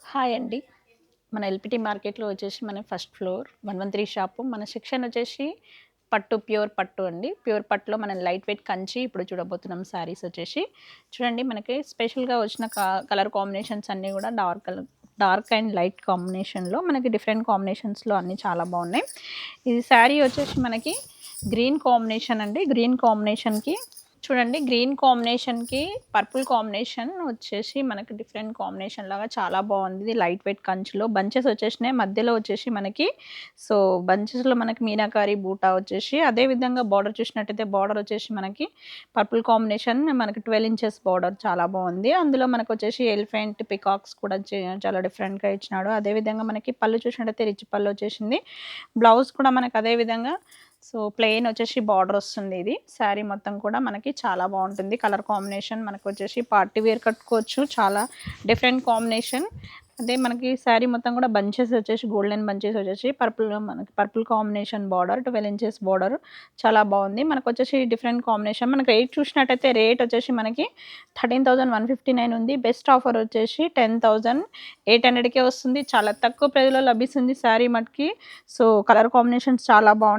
Hi అండి. మన LPT మార్కెట్‌లో వచ్చేసి మన ఫస్ట్ ఫ్లోర్ 113 షాపు. మన సెక్షన్ వచ్చేసి పట్టు, ప్యూర్ పట్టు అండి. ప్యూర్ పట్టులో మనం లైట్ వెయిట్ కంచి ఇప్పుడు చూడబోతున్నాం శారీస్ వచ్చేసి. చూడండి మనకి స్పెషల్‌గా వచ్చిన కలర్ కాంబినేషన్స్ అన్నీ కూడా డార్క్ అండ్ లైట్ కాంబినేషన్‌లో మనకి డిఫరెంట్ కాంబినేషన్స్‌లో అన్నీ చాలా బాగున్నాయి. ఇది శారీ వచ్చేసి మనకి గ్రీన్ కాంబినేషన్ అండి. గ్రీన్ కాంబినేషన్‌కి చూడండి గ్రీన్ కాంబినేషన్‌కి పర్పుల్ కాంబినేషన్ వచ్చేసి మనకి డిఫరెంట్ కాంబినేషన్ లాగా చాలా బాగుంది. ఇది లైట్ వెయిట్ కంచిలో బంచెస్ వచ్చేసినాయి. మధ్యలో వచ్చేసి మనకి సో, బంచెస్‌లో మనకి మీనాకారి బూటా వచ్చేసి అదే విధంగా బార్డర్ చూసినట్టయితే బార్డర్ వచ్చేసి మనకి పర్పుల్ కాంబినేషన్ మనకి 12 ఇంచెస్ బార్డర్ చాలా బాగుంది. అందులో మనకు వచ్చేసి ఎలిఫెంట్ పికాక్స్ కూడా చాలా డిఫరెంట్‌గా ఇచ్చినాడు. అదే విధంగా మనకి పళ్ళు చూసినట్టయితే రిచ్ పళ్ళు వచ్చేసింది. బ్లౌజ్ కూడా మనకు అదే విధంగా సో, ప్లెయిన్ వచ్చేసి బార్డర్ వస్తుంది. ఇది శారీ మొత్తం కూడా మనకి చాలా బాగుంటుంది. కలర్ కాంబినేషన్ మనకు వచ్చేసి పార్టీ వేర్ కట్టుకోవచ్చు. చాలా డిఫరెంట్ కాంబినేషన్. అదే మనకి శారీ మొత్తం కూడా బంచెస్ వచ్చేసి గోల్డెన్ బంచెస్ వచ్చేసి మనకి purple combination border 12 inches border చాలా బాగుంది. మనకు వచ్చేసి డిఫరెంట్ కాంబినేషన్. మనకి రేట్ చూసినట్టయితే రేట్ వచ్చేసి మనకి 13,159 ఉంది. బెస్ట్ ఆఫర్ వచ్చేసి 10,800కే వస్తుంది. చాలా తక్కువ ప్రైస్‌లో లభిస్తుంది శారీ మటుకి. సో, కలర్ కాంబినేషన్స్ చాలా బాగున్నాయి.